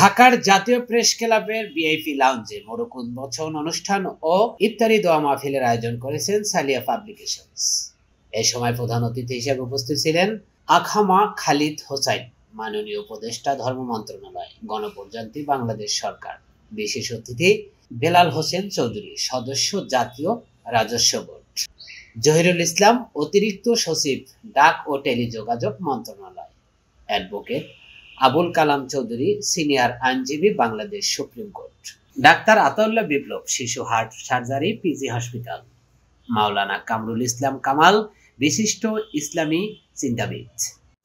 ঢাকার জাতীয় প্রেস ক্লাবের ভিআইপি লাউঞ্জে মোড়ক উন্মোচন অনুষ্ঠান ও ইফতারি দোয়া মাহফিলের আয়োজন করেছেন সালিয়া পাবলিকেশনস। এ সময় প্রধান অতিথি হিসেবে উপস্থিত ছিলেন আখামা খালিদ হোসাইন, মাননীয় উপদেষ্টা, ধর্ম মন্ত্রণালয়, গণপ্রজাতন্ত্রী বাংলাদেশ সরকার। বিশেষ অতিথি বেলাল হোসেন চৌধুরী, সদস্য, জাতীয় রাজস্ব বোর্ড। জহিরুল ইসলাম, অতিরিক্ত সচিব, ডাক ও টেলিযোগাযোগ মন্ত্রণালয়। অ্যাডভোকেট আবুল কালাম চৌধুরী, সিনিয়র আইনজীবী, Bangladesh supreme court. Doctor Ataullah Biplob, শিশু হার্ট সার্জারি, পিজি হসপিটাল। মাওলানা কামরুল ইসলাম কামাল, বিশিষ্ট ইসলামী চিন্তাবিদ।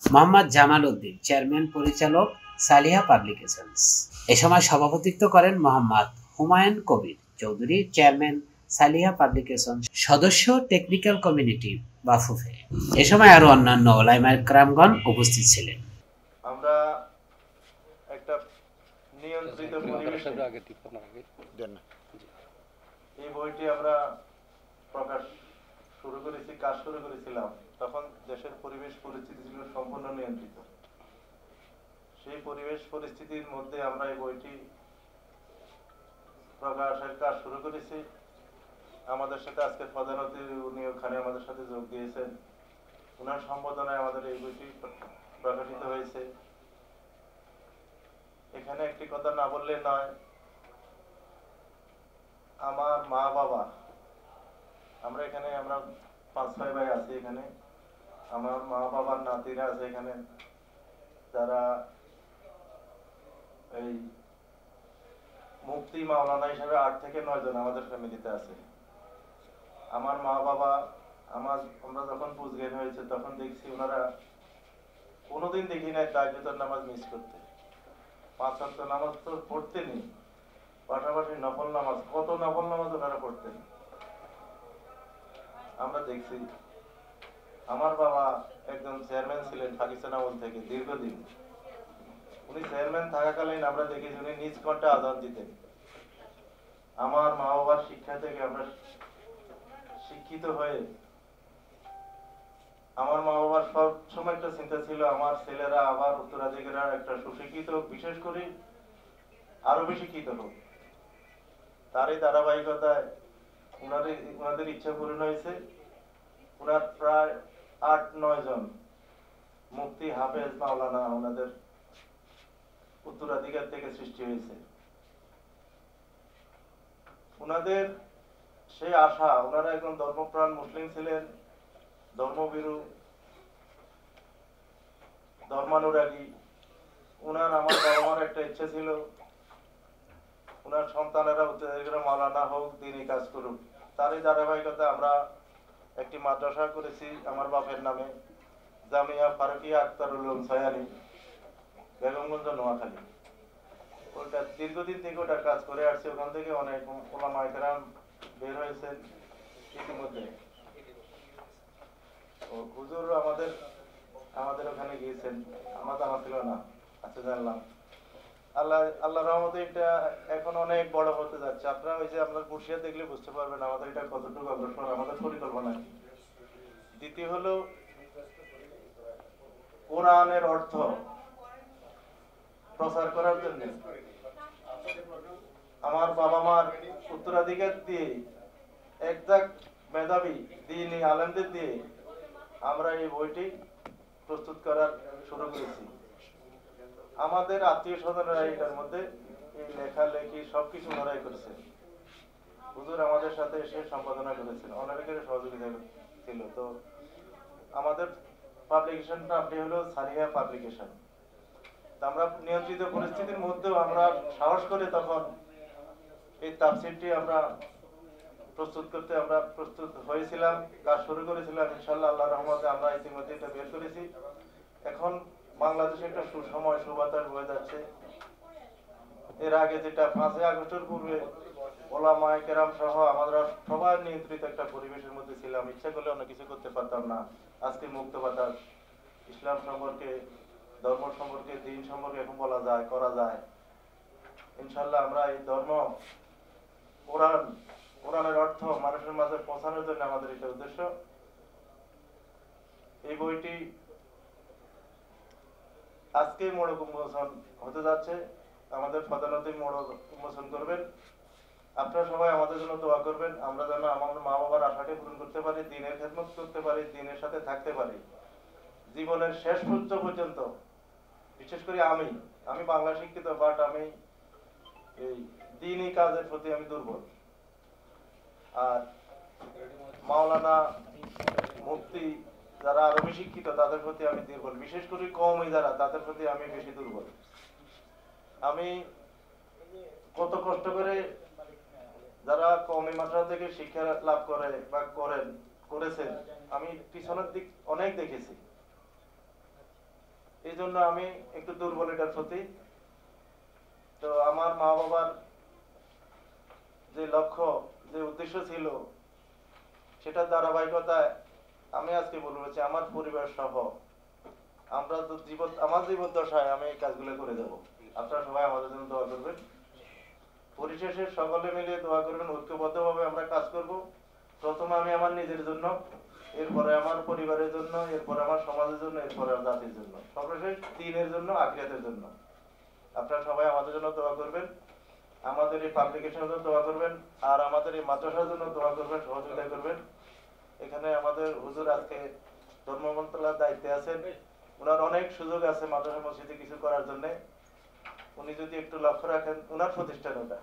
মোহাম্মদ জামাল উদ্দিন, চেয়ারম্যান পরিচালক, সালিহা পাবলিকেশনস। এ সময় সভাপতিত্ব করেন মোহাম্মদ হুমায়ুন কবির চৌধুরী, চেয়ারম্যান, সালিহা পাবলিকেশন, সদস্য, টেকনিক্যাল কমিউনিটি, বাফুফে। এ সময় আরো অন্যান্য ওলামায়ে কেরামগণ উপস্থিত ছিলেন। আমরা একটা নিয়ন্ত্রিত পরিবেশে এই বইটি আমরা কাজ শুরু করেছিলাম, তখন দেশের পরিবেশ পরিস্থিতি ছিল সম্পূর্ণ নিয়ন্ত্রিত। সেই পরিবেশ পরিস্থিতির মধ্যে আমরা এই বইটি প্রকাশের কাজ শুরু করেছি। আমাদের সাথে আজকে প্রধান অতিথি উনি ওখানে আমাদের সাথে যোগ দিয়েছেন। ওনার সম্বোধনায় আমাদের এই বইটি প্রকাশিত হয়েছে। এখানে একটি কথা না বললে নয়, আমার মা বাবা, আমরা 5-6 ভাই আছি এখানে। আমার মা বাবার নাতিরা আছে এখানে, যারা এই মুফতি মাওলানা হিসেবে 8 থেকে 9 জন আমাদের ফ্যামিলিতে আছে। আমার মা বাবা আমরা যখন বুঝজ্ঞান হয়েছে তখন দেখছি ওনারা কোনোদিন দেখি নাই তাহাজ্জুদের নামাজ মিস করতে। 5 ওয়াক্ত নামাজ তো পড়তেনই, পাশাপাশি নফল নামাজ, কত নফল নামাজ ওনারা পড়তেন আমরা দেখছি। আমার বাবা একজন চেয়ারম্যান ছিলেন পাকিস্তান আমল থেকে দীর্ঘদিন। উনি চেয়ারম্যান থাকাকালীন আমরা দেখেছি উনি নিজ কণ্ঠে আযান দিতেন। আমার মা বাবার শিক্ষা থেকে আমরা শিক্ষিত হয়ে, আমার মা বাবার সব সময় একটা চিন্তা ছিল আমার ছেলেরা আবার উত্তরাধিকারীরা একটা সুশিক্ষিত, বিশেষ করে আরো বেশি শিক্ষিত হোক। তারই ধারাবাহিকতায় ওনাদের ইচ্ছা পূরণ হয়েছে। ওনার প্রায় 8-9 জন মুফতি, হাফেজ, মাওলানা ওনাদের উত্তরাধিকার থেকে সৃষ্টি হয়েছে। ওনাদের সেই আশা, ওনারা একজন ধর্মপ্রাণ মুসলিম ছিলেন, ধর্মভীরু, ধর্মানুরাগী। আমার বাবা মার একটা ইচ্ছা ছিল ওনার সন্তানেরা উত্তরাধিকারী মাওলানা হোক, দিনই কাজ করুক। তারই ধারাবাহিকতা আমরা একটি মাদ্রাসা করেছি আমার বাপের নামে, জামিয়া ফারুকিয়া আখতারুল উলুম সয়ানি, বেগমগঞ্জ, নোয়াখালী। ওটা দীর্ঘদিন থেকে ওটা কাজ করে আসছে। ওখান থেকে অনেক ওলামায়ে কেরাম বের হয়েছেন ইতিমধ্যে। হুজুর আমাদের ওখানে গিয়েছেন, আমার জানা ছিল না, আচ্ছা জানলাম। আল্লাহর রহমতে এটা এখন অনেক বড় হতে যাচ্ছে। আপনারা ওই যে আপনার মুর্শিদা দেখলে বুঝতে পারবেন আমাদের এটা কতটুকু অগ্রসর, আমাদের পরিকল্পনা। দ্বিতীয় হলো কোরআনের অর্থ প্রচার করার জন্য আমার বাবা মার উত্তরাধিকার দিয়ে, একজাক্ট মেধাবী দ্বীনি আলেমদের দিয়ে আমরা এই বইটি প্রস্তুত করার শুরু করেছি। আমাদের আত্মীয় স্বজনেরা এটার মধ্যে এই লেখালেখি সবকিছু ওনারাই করেছেন। হুজুর আমাদের সাথে এসে সম্পাদনা করেছেন, অনেকের সহযোগিতা ছিল। তো আমাদের পাবলিকেশনটা আপনি হলো সালিহা পাবলিকেশন। আমরা নিয়ন্ত্রিত পরিস্থিতির মধ্যেও আমরা সাহস করে তখন এই তাফসীরটি আমরা প্রস্তুত করতে আমরা প্রস্তুত হয়েছিলাম, কাজ শুরু করেছিলাম। ইনশাআল্লাহ আল্লাহর রহমতে আমরা ইতিমধ্যে এটা বের করেছি। এখন বাংলাদেশে একটা সুসময়, সুবাতাস বয়ে যাচ্ছে। এর আগে যেটা 5 আগস্টের পূর্বে ওলামায়ে কেরাম সহ আমরা সবাই নিয়ন্ত্রিত একটা পরিবেশের মধ্যে ছিলাম, ইচ্ছা করলে অনেক কিছু করতে পারতাম না। আজকে মুক্ত বাতাস, ইসলাম সম্পর্কে, ধর্ম সম্পর্কে, দিন সম্পর্কে এখন বলা যায়, করা যায়। ইনশাআল্লাহ আমরা এই ধর্ম, কোরআনের অর্থ মানুষের মাঝে পৌঁছানোর জন্য আমাদের এটা উদ্দেশ্য। এই বইটি আজকে মোড়ক উন্মোচন হতে যাচ্ছে। আমাদের প্রধান অতিথি মোড়ক উন্মোচন করবেন। আপনারা সবাই আমাদের জন্য দোয়া করবেন, আমরা যেন আমাদের মা বাবার আশাকে পূরণ করতে পারি, দ্বীনের খেদমত করতে পারি, দ্বীনের সাথে থাকতে পারি জীবনের শেষ মুহূর্ত পর্যন্ত। বিশেষ করে আমি বাংলা শিক্ষিত, বাট আমি এই দ্বীনি কাজের প্রতি আমি দুর্বল। আর মাওলানা, মুফতি যারা আরবি শিক্ষিত তাদের প্রতি আমি দুর্বল, বিশেষ করে কওমি যারা তাদের প্রতি আমি বেশি দুর্বল। আমি কত কষ্ট করে যারা কওমি মাদ্রাসা থেকে শিক্ষা লাভ করে বা করেছেন আমি পিছনের দিক অনেক দেখেছি। এই জন্য আমি একটু দুর্বল এটার প্রতি। তো আমার মা বাবার যে লক্ষ্য, যে উদ্দেশ্য ছিল, সেটার ধারাবাহিকতায় আমি আজকে বলছি আমার পরিবার সহ আমরা তো আমার জীবদ্দশায় আমি এই কাজগুলো করে যাব। আপনারা সবাই আমাদের জন্য দোয়া করবেন। পরিশেষে সকলে মিলে দোয়া করবেন, ঐক্যবদ্ধভাবে আমরা কাজ করব। প্রথমে আমি আমার নিজের জন্য, এরপরে আমার পরিবারের জন্য, এরপরে আমার সমাজের জন্য, এরপরে জাতির জন্য, সর্বশেষ দ্বীনের জন্য, আখিরাতের জন্য। আপনারা সবাই আমাদের জন্য দোয়া করবেন, আমাদের এই পাবলিকেশনের জন্য দোয়া করবেন, আর আমাদের এই মাদ্রাসার জন্য দোয়া করবেন, সহযোগিতা করবেন। এখানে আমাদের হুজুর আজকে ধর্ম মন্ত্রণালয়ের দায়িত্বে আছেন, ওনার অনেক সুযোগ আছে মাদ্রাসা মসজিদে কিছু করার জন্য। উনি যদি একটু লক্ষ্য রাখেন ওনার প্রতিষ্ঠান ওটা,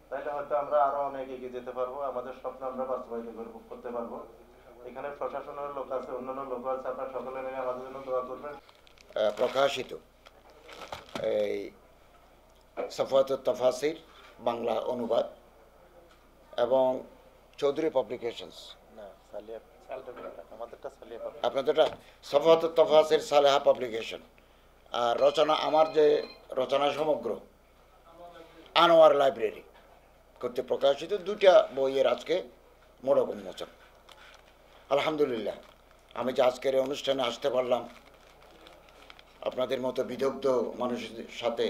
তাহলে হয়তো আমরা আরো অনেক এগিয়ে যেতে পারবো, আমাদের স্বপ্ন আমরা বাস্তবায়িত করতে পারবো। এখানে প্রশাসনের লোক আছে, অন্যান্য লোক আছে, আপনারা সকলে মিলে আমাদের জন্য দোয়া করবেন। প্রকাশিত এই সফওয়াতুত তাফাসির বাংলা অনুবাদ এবং চৌধুরী পাবলিকেশনস, আপনাদেরটা সফওয়াতুত তাফাসির সালেহা পাবলিকেশন, আর রচনা আমার যে রচনা সমগ্র আনোয়ার লাইব্রেরি কর্তৃক প্রকাশিত দুইটা বইয়ের আজকে মোড়ক উন্মোচন। আলহামদুলিল্লাহ, আমি যে আজকের এই অনুষ্ঠানে আসতে পারলাম, আপনাদের মতো বিদগ্ধ মানুষের সাথে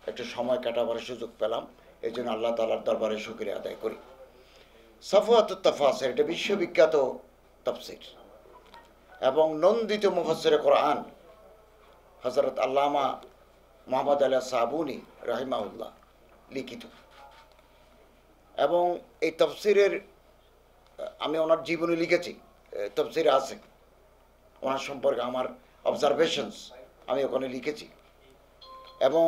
একটু সময় কাটাবার সুযোগ পেলাম, এই জন্য আল্লাহ তাআলার দরবারে শুকরিয়া আদায় করি। সফওয়াতুত তাফাসির এটা বিশ্ববিখ্যাত তাফসির এবং নন্দিত মুফাসসিরে কোরআন হযরত আল্লামা মুহাম্মদ আলী সাবুনি রাহিমাহুল্লাহ লিখিত। এবং এই তাফসিরের আমি ওনার জীবনী লিখেছি, তাফসিরে আছে ওনার সম্পর্কে আমার অবজারভেশনস আমি ওখানে লিখেছি। এবং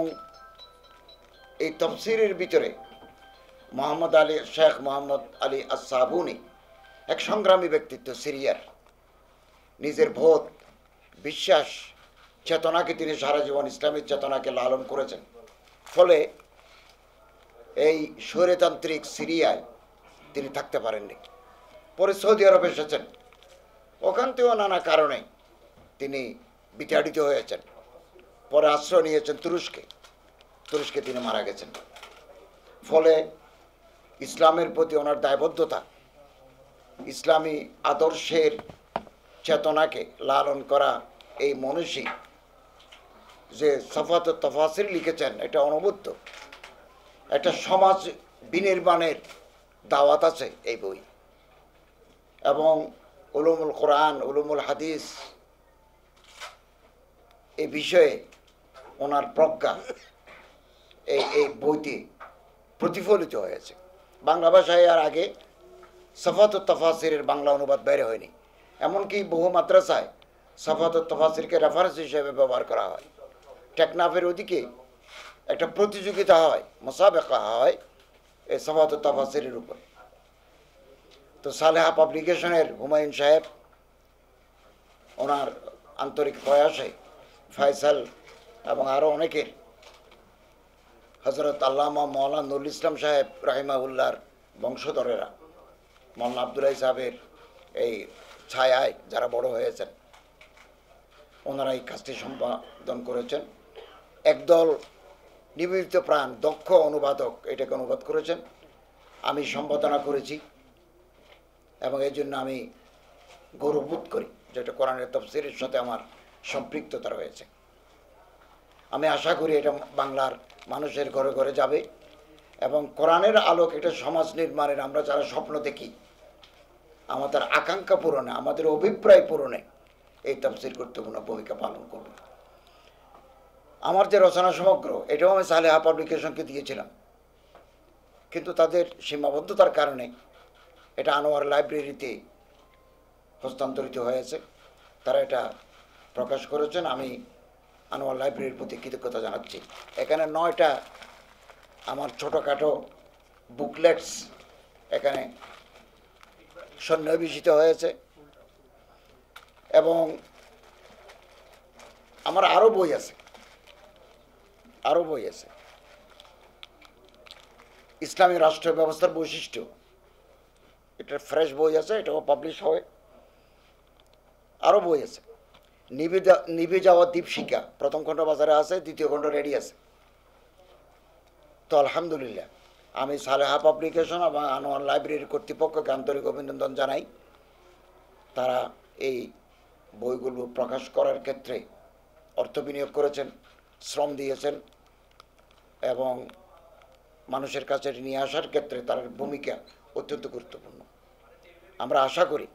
এই তাফসিরের ভিতরে শেখ মোহাম্মদ আলী আস-সাবুনি এক সংগ্রামী ব্যক্তিত্ব, সিরিয়ার। নিজের বোধ, বিশ্বাস, চেতনাকে তিনি সারা জীবন ইসলামিক চেতনাকে লালন করেছেন। ফলে এই স্বৈরতান্ত্রিক সিরিয়ায় তিনি থাকতে পারেননি। পরে সৌদি আরবে এসেছেন, ওখান থেকেও নানা কারণে তিনি বিতাড়িত হয়েছেন। পরে আশ্রয় নিয়েছেন তুরস্কে তিনি মারা গেছেন। ফলে ইসলামের প্রতি ওনার দায়বদ্ধতা, ইসলামী আদর্শের চেতনাকে লালন করা এই মনীষী যে সফওয়াতুত তাফাসির লিখেছেন, এটা অনবদ্য একটা সমাজ বিনির্মাণের দাওয়াত আছে এই বই। এবং উলুমুল কোরআন, উলুমুল হাদিস এই বিষয়ে ওনার প্রজ্ঞা এই বইটি প্রতিফলিত হয়েছে। বাংলা ভাষায় আর আগে সফওয়াতুত তাফাসিরের বাংলা অনুবাদ বের হয়নি, এমনকি বহু মাদ্রাসায় সফওয়াতুত তাফাসিরকে রেফারেন্স হিসেবে ব্যবহার করা হয়। টেকনাফের ওদিকে একটা প্রতিযোগিতা হয়, মুসাবাকা হয় এই সফওয়াতুত তাফাসিরের উপর। তো সালেহা পাবলিকেশনের হুমায়ুন সাহেব ওনার আন্তরিক প্রয়াসে, ফয়সাল এবং আরও অনেকের, হযরত আল্লামা মাওলানা নুরুল ইসলাম সাহেব রাহিমাহুল্লাহর বংশধরেরা, মাওলানা আব্দুল্লাহ সাহেবের এই ছায়ায় যারা বড় হয়েছেন, ওনারা এই কাজটি সম্পাদন করেছেন। একদল নিবেদিত প্রাণ দক্ষ অনুবাদক এটাকে অনুবাদ করেছেন, আমি সম্পাদনা করেছি এবং এই জন্য আমি গৌরববোধ করি যেটা কোরআনের তাফসীরের সাথে আমার সম্পৃক্ততা রয়েছে। আমি আশা করি এটা বাংলার মানুষের ঘরে ঘরে যাবে এবং কোরআনের আলোক এটা সমাজ নির্মাণের আমরা যারা স্বপ্ন দেখি, আমাদের আকাঙ্ক্ষা পূরণে, আমাদের অভিপ্রায় পূরণে এই তাফসীর গুরুত্বপূর্ণ ভূমিকা পালন করবে। আমার যে রচনা সমগ্র এটাও আমি সালেহা পাবলিকেশনকে দিয়েছিলাম, কিন্তু তাদের সীমাবদ্ধতার কারণে এটা আনোয়ার লাইব্রেরিতে হস্তান্তরিত হয়েছে। তারা এটা প্রকাশ করেছেন, আমি আনোয়ার লাইব্রেরির প্রতি কৃতজ্ঞতা জানাচ্ছি। এখানে 9টা আমার ছোটোখাটো বুকলেটস এখানে সন্নিবেশিত হয়েছে, এবং আমার আরও বই আছে, ইসলামী রাষ্ট্র ব্যবস্থার বৈশিষ্ট্য, এটা ফ্রেশ বই আছে, এটাও পাবলিশ হয়। আরও বই আছে, নিভে যাওয়া দীপশিখা প্রথম খণ্ড বাজারে আছে, দ্বিতীয় খণ্ড রেডি আছে। তো আলহামদুলিল্লাহ আমি সালেহা পাবলিকেশন এবং আনোয়ার লাইব্রেরির কর্তৃপক্ষকে আন্তরিক অভিনন্দন জানাই। তারা এই বইগুলো প্রকাশ করার ক্ষেত্রে অর্থ বিনিয়োগ করেছেন, শ্রম দিয়েছেন, এবং মানুষের কাছে নিয়ে আসার ক্ষেত্রে তার ভূমিকা অত্যন্ত গুরুত্বপূর্ণ। আমরা আশা করি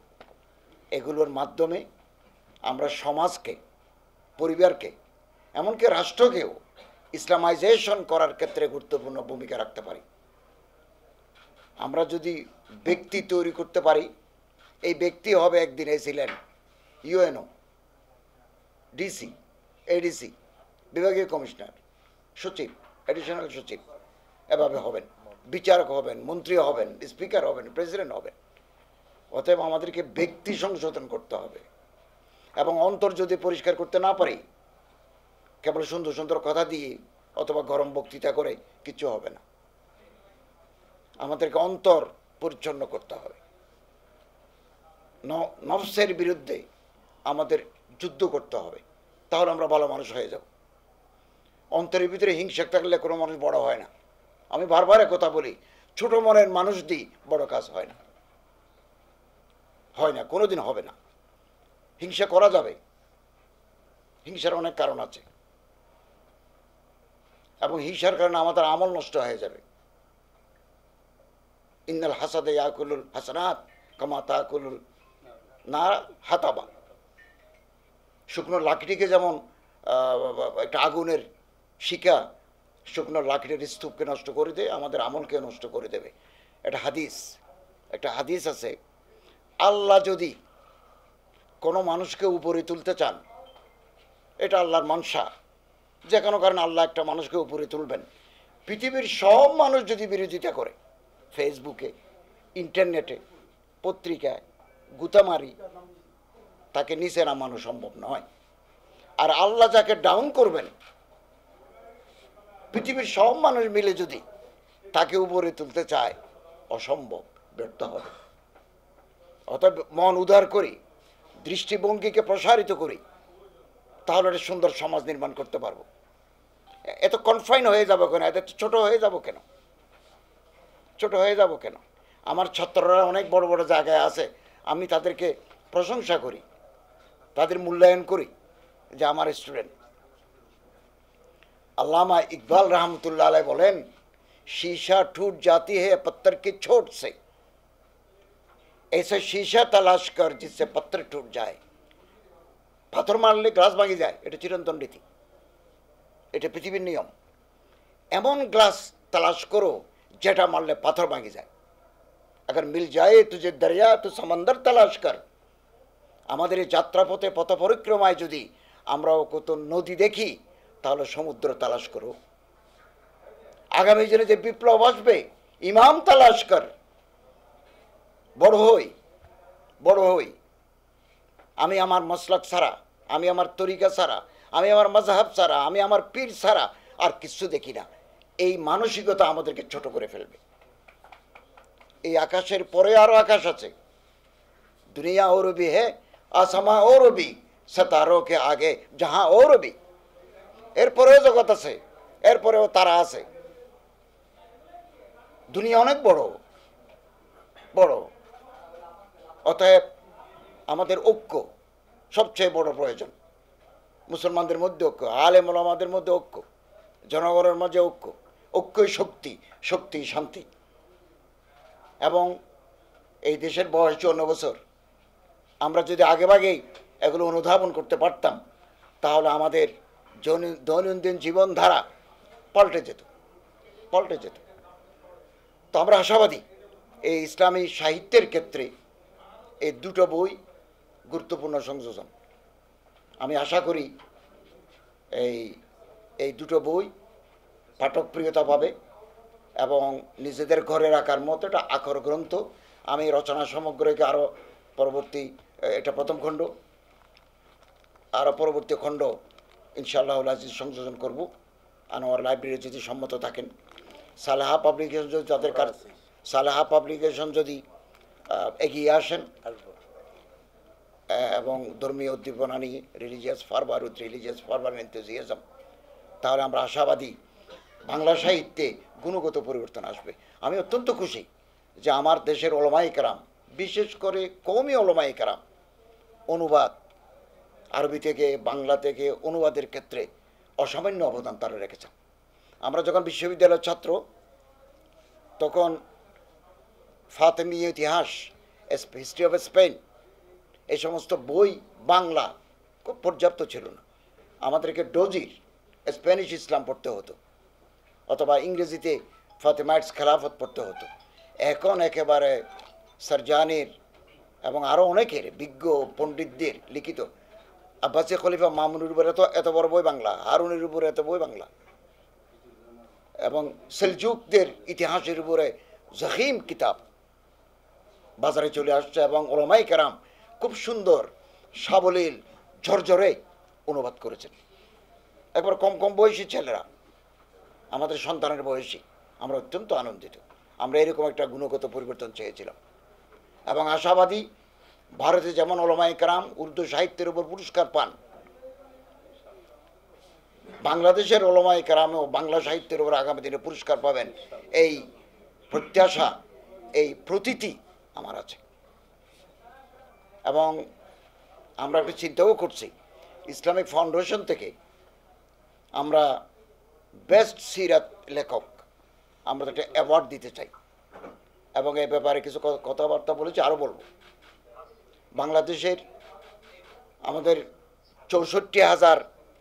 এগুলোর মাধ্যমে আমরা সমাজকে, পরিবারকে, এমনকি রাষ্ট্রকেও ইসলামাইজেশন করার ক্ষেত্রে গুরুত্বপূর্ণ ভূমিকা রাখতে পারি। আমরা যদি ব্যক্তি তৈরি করতে পারি, এই ব্যক্তি হবে একদিন এসিলেন ইউএনও, ডিসি, এডিসি, বিভাগীয় কমিশনার, সচিব, অ্যাডিশনাল সচিব, এভাবে হবেন, বিচারক হবেন, মন্ত্রী হবেন, স্পিকার হবেন, প্রেসিডেন্ট হবেন। অতএব আমাদেরকে ব্যক্তি সংশোধন করতে হবে, এবং অন্তর যদি পরিষ্কার করতে না পারি, কেবল সুন্দর সুন্দর কথা দিয়ে অথবা গরম বক্তৃতা করে কিছু হবে না। আমাদেরকে অন্তর পরিচ্ছন্ন করতে হবে। নফসের বিরুদ্ধে আমাদের যুদ্ধ করতে হবে, তাহলে আমরা ভালো মানুষ হয়ে যাব। অন্তরের ভিতরে হিংসা থাকলে কোনো মানুষ বড় হয় না। আমি বারবার কথা বলি, ছোট মনের মানুষ দিয়ে বড় কাজ হয় না, কোনোদিন হবে না। হিংসা করা যাবে, হিংসার অনেক কারণ আছে, এবং হিংসার কারণে আমাদের আমল নষ্ট হয়ে যাবে। ইন্নাল হাসাদে ইয়াকুলুল হাসানাত কামা তাকুলুল নার হাতাবা। শুকনো লাকড়িকে যেমন একটা আগুনের শিকা শুকনো লাকড়ির স্তূপকে নষ্ট করে দেয়, আমাদের আমলকে নষ্ট করে দেবে। একটা হাদিস আছে, আল্লাহ যদি কোনো মানুষকে উপরে তুলতে চান, এটা আল্লাহর মনসা, যে কোনো কারণে আল্লাহ একটা মানুষকে উপরে তুলবেন। পৃথিবীর সব মানুষ যদি বিরোধিতা করে, ফেসবুকে, ইন্টারনেটে, পত্রিকায় গুতামারি, তাকে নিচে নামানো সম্ভব নয়। আর আল্লাহ যাকে ডাউন করবেন, পৃথিবীর সব মানুষ মিলে যদি তাকে উপরে তুলতে চায়, অসম্ভব, ব্যর্থ হবে। অতএব মন উদার করি, দৃষ্টিভঙ্গিকে প্রসারিত করি, তাহলে একটা সুন্দর সমাজ নির্মাণ করতে পারবো। এত কনফাইন হয়ে যাবো কেন? এত ছোট হয়ে যাব কেন? আমার ছাত্ররা অনেক বড় বড় জায়গায় আছে, আমি তাদেরকে প্রশংসা করি, তাদের মূল্যায়ন করি যে আমার স্টুডেন্ট। আল্লামা ইকবাল রহমতুল্লাহ আলাইহি বলেন, शीशा टूट जाती है पत्थर के चोट से, ऐसे शीशा तलाश कर जिससे पत्थर टूट जाए। পাথর মারলে গ্লাস ভাঙে যায়, এটা চিরন্তন রীতি, এটা পৃথিবীর নিয়ম। এমন গ্লাস তালাশ করো যেটা মারলে পাথর ভাঙে যায়। अगर मिल जाए तुझे दरिया तो समंदर तलाश कर। আমাদের এই যাত্রাপথে পথ পরিক্রমায় যদি আমরা কত নদী দেখি, তাহলে সমুদ্র তালাশ করো। আগামী দিনে যে বিপ্লব আসবে, ইমাম তালাশ কর। বড় হই। আমি আমার মসলক ছাড়া, আমি আমার তরিকা ছাড়া, আমি আমার মাযহাব ছাড়া, আমি আমার পীর ছাড়া আর কিছু দেখি না। এই মানসিকতা আমাদেরকে ছোট করে ফেলবে। এই আকাশের পরে আরো আকাশ আছে। দুনিয়া और भी है, आसमां और भी, सितारों के आगे जहां और भी। এরপরেও জগৎ আছে, এরপরেও তারা আছে। দুনিয়া অনেক বড়। অতএব আমাদের ঐক্য সবচেয়ে বড় প্রয়োজন। মুসলমানদের মধ্যে ঐক্য, আলেম ওলামাদের মধ্যে ঐক্য, জনগণের মাঝে ঐক্যই শক্তি শান্তি। এবং এই দেশের বয়স 54 বছর। আমরা যদি আগেভাগেই এগুলো অনুধাবন করতে পারতাম, তাহলে আমাদের দৈনন্দিন জীবনধারা পাল্টে যেত। তো আমরা আশাবাদী এই ইসলামী সাহিত্যের ক্ষেত্রে এই দুটো বই গুরুত্বপূর্ণ সংযোজন। আমি আশা করি এই দুটো বই পাঠকপ্রিয়তা পাবে এবং নিজেদের ঘরে রাখার মতো একটা আখর গ্রন্থ। আমি রচনা সমগ্রকে আরও পরবর্তী, এটা প্রথম খণ্ড, আরও পরবর্তী খণ্ড ইনশাআল্লাহ আজিজ সংযোজন করব। আনোয়ার লাইব্রেরি যদি সম্মত থাকেন, সালেহা পাবলিকেশন যদি তাদের সালেহা পাবলিকেশন যদি এগিয়ে আসেন এবং ধর্মীয় উদ্দীপনা নিয়ে রিলিজিয়াস ফারভার উইথ রিলিজিয়াস ফারভার এনথুজিয়াজম, তাহলে আমরা আশাবাদী বাংলা সাহিত্যে গুণগত পরিবর্তন আসবে। আমি অত্যন্ত খুশি যে আমার দেশের ওলামায়ে কেরাম, বিশেষ করে কওমি ওলামায়ে কেরাম, অনুবাদ আরবি থেকে বাংলা থেকে অনুবাদের ক্ষেত্রে অসামান্য অবদান তারা রেখেছেন। আমরা যখন বিশ্ববিদ্যালয়ের ছাত্র, তখন ফাতেমীয় ইতিহাস, হিস্ট্রি অফ স্পেন, এই সমস্ত বই বাংলা খুব পর্যাপ্ত ছিল না। আমাদেরকে ডোজির স্প্যানিশ ইসলাম পড়তে হতো, অথবা ইংরেজিতে ফাতেমাইটস খেলাফত পড়তে হতো। এখন একেবারে সারজানির এবং আরও অনেকের বিজ্ঞ পণ্ডিতদের লিখিত আব্বাসী খলিফা মামুনের উপরে এত বড় বই বাংলা, হারুনের উপরে এত বই বাংলা, এবং সেলজুকদের ইতিহাসের উপরে জখিম কিতাব বাজারে চলে আসছে, এবং ওলামায়ে কেরাম খুব সুন্দর সাবলীল ঝরঝরে অনুবাদ করেছেন। একবার কম বয়সী ছেলেরা, আমাদের সন্তানের বয়সী, আমরা অত্যন্ত আনন্দিত। আমরা এরকম একটা গুণগত পরিবর্তন চেয়েছিলাম এবং আশাবাদী ভারতে যেমন ওলামায়ে কেরাম উর্দু সাহিত্যের উপর পুরস্কার পান, বাংলাদেশের ওলামায়ে কেরামও বাংলা সাহিত্যের উপর আগামী দিনে পুরস্কার পাবেন, এই প্রত্যাশা, এই প্রতীতি আমার আছে। এবং আমরা একটা চিন্তাও করছি, ইসলামিক ফাউন্ডেশন থেকে আমরা বেস্ট সিরাত লেখক আমরা একটা অ্যাওয়ার্ড দিতে চাই, এবং এই ব্যাপারে কিছু কথাবার্তা বলেছি, আরও বলব। বাংলাদেশের আমাদের 64,000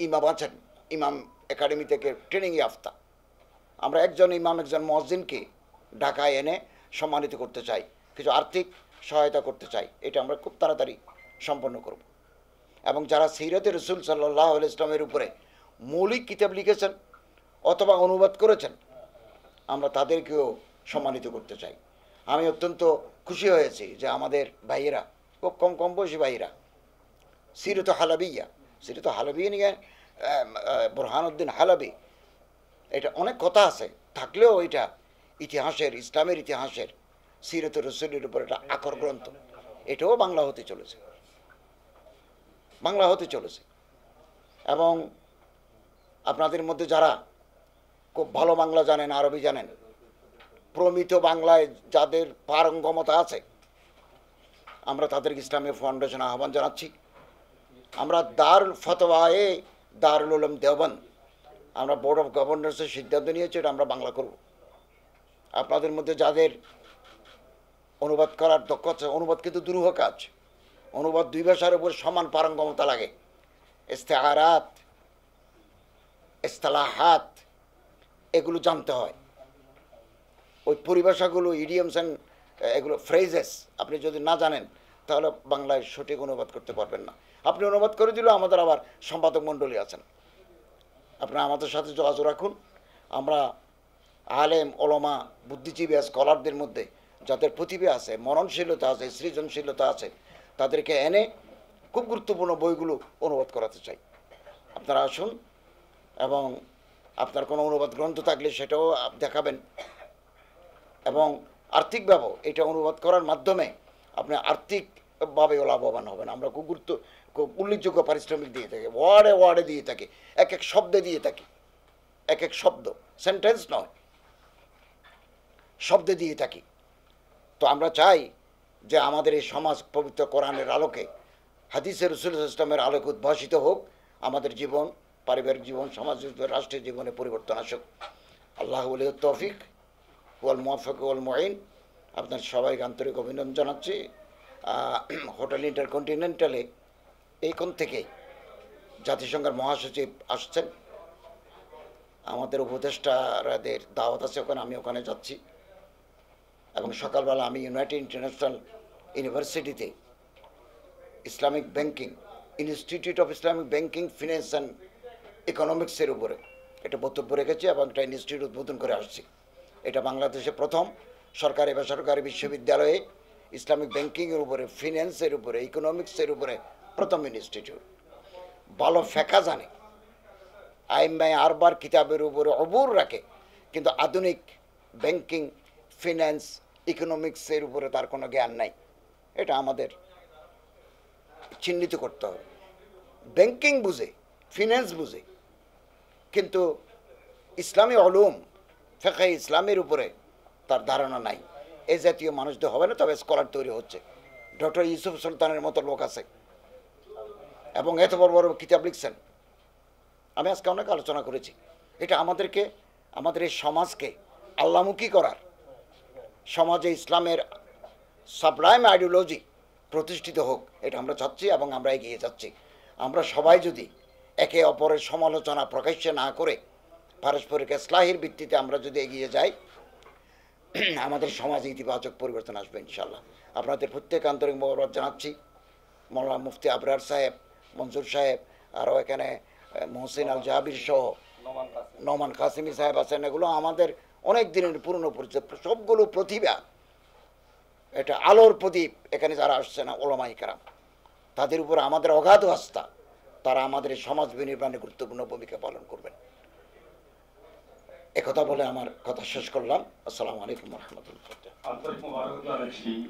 ইমাম আছেন, ইমাম একাডেমি থেকে ট্রেনিং ইয়াফতা। আমরা একজন ইমাম, একজন মুয়াজ্জিনকে ঢাকায় এনে সম্মানিত করতে চাই, কিছু আর্থিক সহায়তা করতে চাই। এটা আমরা খুব তাড়াতাড়ি সম্পন্ন করব। এবং যারা সিরাতে রাসূল সাল্লাল্লাহু আলাইহি ওয়াসাল্লামের উপরে মৌলিক কিতাব লিখেছেন অথবা অনুবাদ করেছেন, আমরা তাদেরকেও সম্মানিত করতে চাই। আমি অত্যন্ত খুশি হয়েছি যে আমাদের ভাইয়েরা, খুব কম বয়সী ভাইয়েরা, সিরাত হালাবি নিয়ে বুরহানুদ্দিন হালাবি, এটা অনেক কথা আছে থাকলেও এটা ইতিহাসের, ইসলামের ইতিহাসের সিরাত রাসূলের উপর একটা আখর গ্রন্থ, এটাও বাংলা হতে চলেছে। এবং আপনাদের মধ্যে যারা খুব ভালো বাংলা জানেন, আরবি জানেন, প্রমিত বাংলায় যাদের পারঙ্গমতা আছে, আমরা তাদেরকে ইসলামী ফাউন্ডেশন আহ্বান জানাচ্ছি। আমরা দারুল ফতোয়ায়ে দারুল উলুম দেওবন্দ, আমরা বোর্ড অফ গভর্নর্সের সিদ্ধান্ত নিয়েছি এটা আমরা বাংলা করব। আপনাদের মধ্যে যাদের অনুবাদ করার দক্ষতা, অনুবাদ কিন্তু দুরূহ কাজ, অনুবাদ দুই ভাষার উপর সমান পারঙ্গমতা লাগে। ইস্তেআরাত, ইসতিলাহাত, এগুলো জানতে হয়। ওই পরিভাষাগুলো, ইডিয়মস অ্যান্ড এগুলো ফ্রেজেস আপনি যদি না জানেন তাহলে বাংলায় সঠিক অনুবাদ করতে পারবেন না। আপনি অনুবাদ করে দিলেও আমাদের আবার সম্পাদক মণ্ডলী আছেন, আপনারা আমাদের সাথে যোগাযোগ রাখুন। আমরা আলেম, ওলামা, বুদ্ধিজীবী, স্কলারদের মধ্যে যাদের প্রতিভা আছে, মননশীলতা আছে, সৃজনশীলতা আছে, তাদেরকে এনে খুব গুরুত্বপূর্ণ বইগুলো অনুবাদ করাতে চাই। আপনারা আসুন এবং আপনার কোনো অনুবাদ গ্রন্থ থাকলে সেটাও দেখাবেন, এবং আর্থিকভাবেও এটা অনুবাদ করার মাধ্যমে আপনি আর্থিকভাবেও লাভবান হবেন। আমরা খুব উল্লেখযোগ্য পারিশ্রমিক দিয়ে থাকি, ওয়ার্ডে দিয়ে থাকি, এক এক শব্দে দিয়ে থাকি, এক এক শব্দ, সেন্টেন্স নয়, শব্দে দিয়ে থাকি। তো আমরা চাই যে আমাদের এই সমাজ পবিত্র কোরআনের আলোকে, হাদিসের রাসূল সাল্লাল্লাহু আলাইহি ওয়াসাল্লামের আলোকে উদ্ভাসিত হোক, আমাদের জীবন, পারিবারিক জীবন, সমাজ, রাষ্ট্রের জীবনে পরিবর্তন আসুক। আল্লাহ ওয়ালিয়ুত তৌফিক ওয়াল মুওয়াফফাক ওয়াল মুঈন। আপনার সবাইকে আন্তরিক অভিনন্দন জানাচ্ছি। হোটেল ইন্টারকন্টিনেন্টালে এইখান থেকে জাতিসংঘের মহাসচিব আসছেন, আমাদের উপদেষ্টাদের দাওয়াত আছে ওখানে, আমি ওখানে যাচ্ছি। এবং সকালবেলা আমি ইউনাইটেড ইন্টারন্যাশনাল ইউনিভার্সিটিতে Islamic banking, institute of Islamic banking, finance and ইকোনমিক্সের উপরে একটা বক্তব্য রেখেছি এবং একটা ইনস্টিটিউট উদ্বোধন করে আসছি। এটা বাংলাদেশে প্রথম সরকারি বেসরকারি বিশ্ববিদ্যালয়ে ইসলামিক ব্যাংকিংয়ের উপরে, ফিন্যান্সের উপরে, ইকোনমিক্সের উপরে প্রথম ইনস্টিটিউট। ভালো ফেকা জানে, আইম্মায় আরবার কিতাবের উপরে অবুর রাখে, কিন্তু আধুনিক ব্যাংকিং, ফিন্যান্স, ইকোনমিক্সের উপরে তার কোনো জ্ঞান নাই। এটা আমাদের চিহ্নিত করতে হবে। ব্যাংকিং বুঝে, ফিন্যান্স বুঝে, কিন্তু ইসলামী উলুম, ফিকহে ইসলামের উপরে তার ধারণা নাই। এই জাতীয় মানুষদের হবে না, তবে স্কলার তৈরি হচ্ছে। ডক্টর ইউসুফ সুলতানের মতো লোক আছে এবং এত বড় বড় কিতাব লিখছেন। আমি আজকে অনেক আলোচনা করেছি। এটা আমাদেরকে, আমাদের এই সমাজকে আল্লামুখী করার, সমাজে ইসলামের সাবলাইম আইডিওলজি প্রতিষ্ঠিত হোক, এটা আমরা চাচ্ছি এবং আমরা এগিয়ে যাচ্ছি। আমরা সবাই যদি একে অপরের সমালোচনা প্রকাশ্যে না করে পারস্পরিক ইসলাহের ভিত্তিতে আমরা যদি এগিয়ে যাই, আমাদের সমাজে ইতিবাচক পরিবর্তন আসবে ইনশাল্লাহ। আপনাদের প্রত্যেক আন্তরিক মোবারক জানাচ্ছি। মৌলানা মুফতি আবরার সাহেব, মনসুর সাহেব, আরও এখানে মহসিন আল জাহাবির সহ নোমান কাসিমি সাহেব আছেন। এগুলো আমাদের অনেক দিনের পুরনো পরিচয়, সবগুলো প্রতিভা, এটা আলোর প্রদীপ। এখানে যারা আসছে না ওলামায়ে কেরাম, তাদের উপর আমাদের অগাধ আস্থা। তারা আমাদের সমাজ বিনির্মাণে গুরুত্বপূর্ণ ভূমিকা পালন করবেন। একথা বলে আমার কথা শেষ করলাম। আসসালামু আলাইকুম ওয়া রাহমাতুল্লাহ।